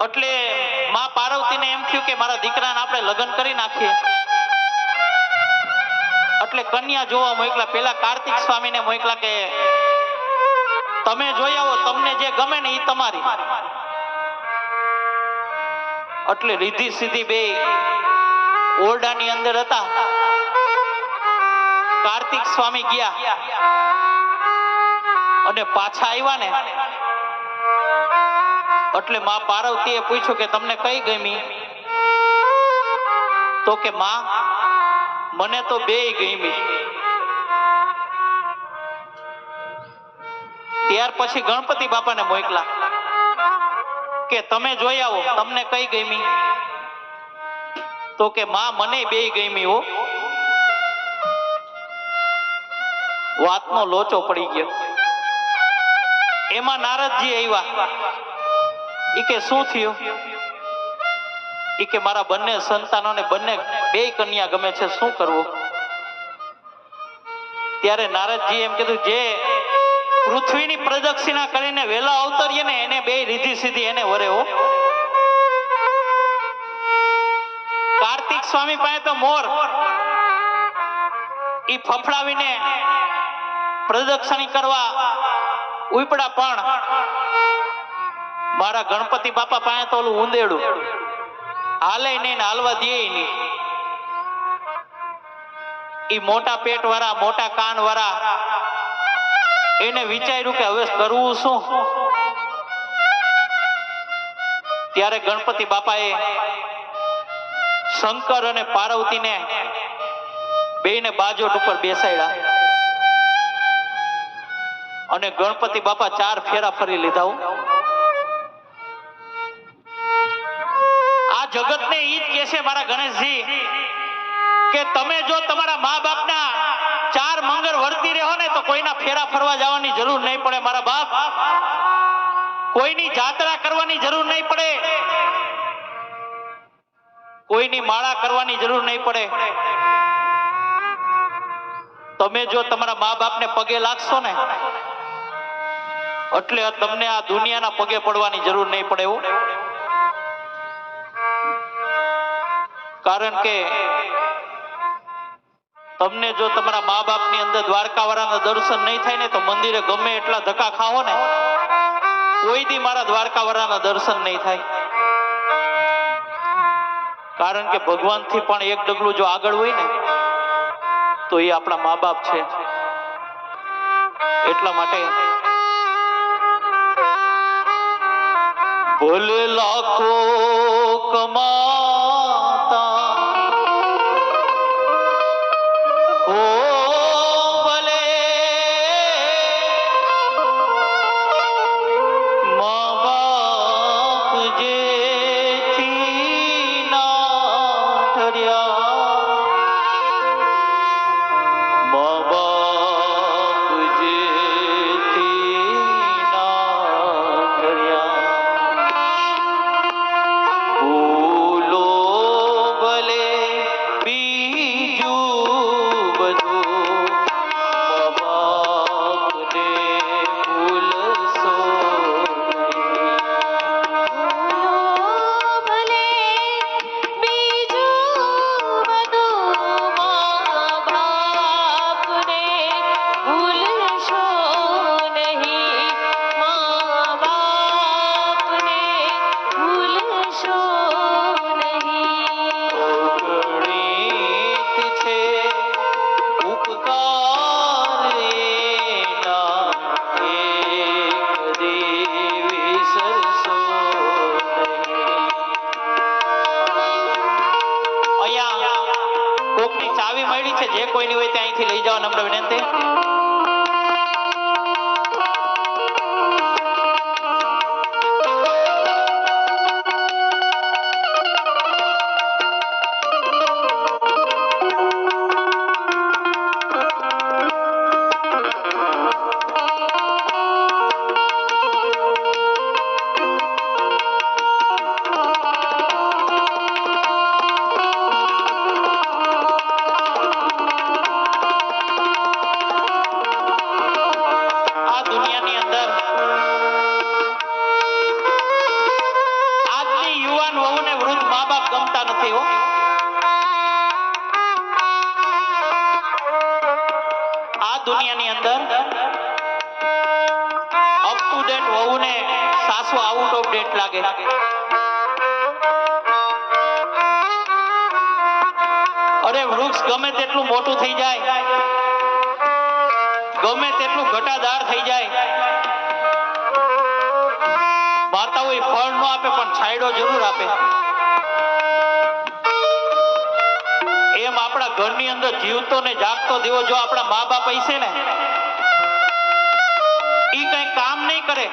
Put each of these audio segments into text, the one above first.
એટલે માં પાર્વતીને એમ થયું કે મારા દીકરાને આપણે લગ્ન કરી નાખીએ. એટલે કન્યા જોવા મોકલા. પેલા કાર્તિક સ્વામીને મોકલા કે તમે જોઈ આવો, તમને જે ગમે ને એ તમારી. એટલે રીધી સીધી બે ઓરડાની અંદર હતા. કાર્તિક સ્વામી ગયા અને પાછા આવ્યા ને એટલે માં પાર્વતીએ પૂછ્યું કે તમને કઈ ગમી? તો કે માં મને તો બેય ગમી. ત્યાર પછી ગણપતિ બાપાને મોકલા કે તમે જોઈ આવો, તમને કઈ ગમી? તો કે માં મને બેય ગમી હો. વાતનો લોચો પડી ગયો. એમાં નારદજી આવ્યા. ઈ કે શું થયું? ઈ કે મારા બંને સંતાનોને બંને બેય કન્યા ગમે છે, શું કરવું? ત્યારે નારદજી એમ કીધું, જે પૃથ્વીની પ્રદક્ષિણા કરીને વેલા અવતરીએ ને એને બે રીધી સીધી એને વરે હો. કાર્તિક સ્વામી પાસે તો મોર ઈ ફફડાવીને પ્રદક્ષિણી કરવા ઉપડા, પણ મારા ગણપતિ બાપા પાસે તો ઓલું ઉંદેડું હાલે નહીં ને હાલવા દે નહીં. ઈ મોટા પેટ વાળા, મોટા કાન વાળા, એને વિચાર્યું કે હવે કરવું શું? ત્યારે ગણપતિ બાપાએ શંકર અને પાર્વતીને બેયને બાજોટ ઉપર બેસાડ્યા અને ગણપતિ બાપા 4 ફેરા ફરી લીધા. આ જગતને ઈ જ કહે છે મારા ગણેશજી કે તમે જો તમારા મા બાપના 4 મંગળ વર્તી રહો ને તો કોઈના ફેરા ફરવા જવાની જરૂર નહીં પડે. મારા બાપ કોઈની જાત્રા કરવાની જરૂર નહીં પડે, કોઈની માળા કરવાની જરૂર નહીં પડે. તમે જો તમારા મા બાપને પગે લાગશો ને એટલે તમને આ દુનિયાના પગે પડવાની જરૂર નહીં પડે એવું. કારણ કે તમને જો તમારા મા બાપની અંદર દ્વારકા વાળાના દર્શન નહીં થાય ને તો મંદિરે ગમે એટલા ધક્કા ખાઓ ને કોઈ દી મારા દ્વારકા વાળાના દર્શન નહીં થાય. કારણ કે ભગવાન થી પણ એક ડગલું જો આગળ હોય ને તો એ આપણા મા બાપ છે. એટલા માટે ભલે લાખો કમાતા હો, ભલે મા બાપ જેથી ના ઠર્યા, મા બાપ જેથી ના ઠર્યા, ભૂલો ભલે બીજું બધું, મા બાપને ભૂલશો નહીં. ભલે બીજું બધું મા બાપને ભૂલશો નહીં, મા બાપને ભૂલશો નહીં. અગણિત છે ઉપકાર એના, એક દી વિસરશો નહીં. અહીંયા કોકની ચાવી મળી છે, જે કોઈની હોય તે અહીંથી લઈ જાઓ, નમ્ર વિનંતી. જુવાન વહુને વૃદ્ધ મા બાપ ગમતા નથી હો. આ દુનિયાની અંદર અપ ટુ ડેટ વહુને સાસુ આઉટ ઓફ ડેટ લાગે. અરે વૃક્ષ ગમે તેટલું મોટું થઈ જાય, ગમે તેટલું ઘટાદાર થઈ જાય, માતાઓ એ ફળ ન આપે પણ છાંયડો જરૂર આપે. એમ આપણા ઘરની અંદર જીવતો ને જાગતો દીવો જો આપણા મા બાપ હશે ને, ઈ કઈ કામ નહીં કરે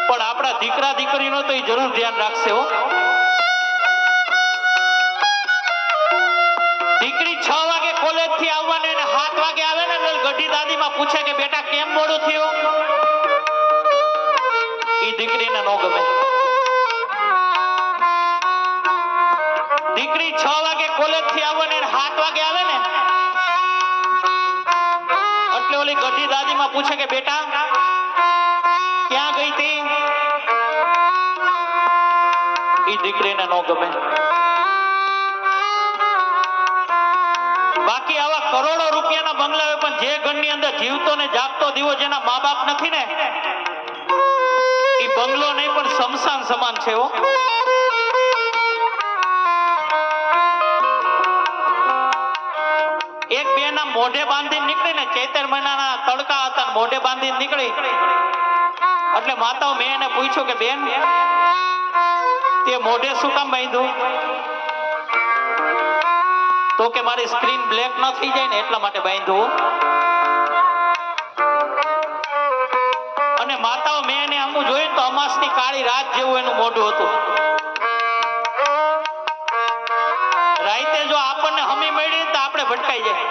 પણ આપણા દીકરા દીકરીનો તો એ જરૂર ધ્યાન રાખશે હો. દીકરી 6 વાગે કોલેજ થી આવવાની અને 7 વાગે આવે ને એટલે ગઢી દાદીમાં પૂછે કે બેટા કેમ મોડું થયું, ઈ દીકરીને નો ગમે. દીકરી 6 વાગે કોલેજ થી આવવાની અને 7 વાગે આવે ને એટલે ઓલી ગઢી દાદીમાં પૂછે કે બેટા ક્યાં ગઈ તી, ઈ દીકરીને નો ગમે. બાકી આવા કરોડો રૂપિયાના બંગલા હોય પણ જે ઘરની અંદર જીવતો ને જાગતો દીવો જેના મા બાપ નથી ને, એ બંગલો નહીં પણ શમશાન સમાન છે હો. એક બેના મોઢે બાંધીને નીકળી ને, ચૈતર મહિનાના તડકા હતા ને મોઢે બાંધીને નીકળી એટલે માતાઓ મેં એને પૂછ્યું કે બેન તે મોઢે શું કામ બાંધ્યું, તો કે મારી સ્ક્રીન બ્લેક ન થઈ જાય ને એટલા માટે બાંધ્યું. અને માતાઓ મેં એને આમ જોયું તો અમાસની કાળી રાત જેવું એનું મોઢું હતું. રાતે જો આપણને હમી મળી તો આપણે ભટકાઈ જાય.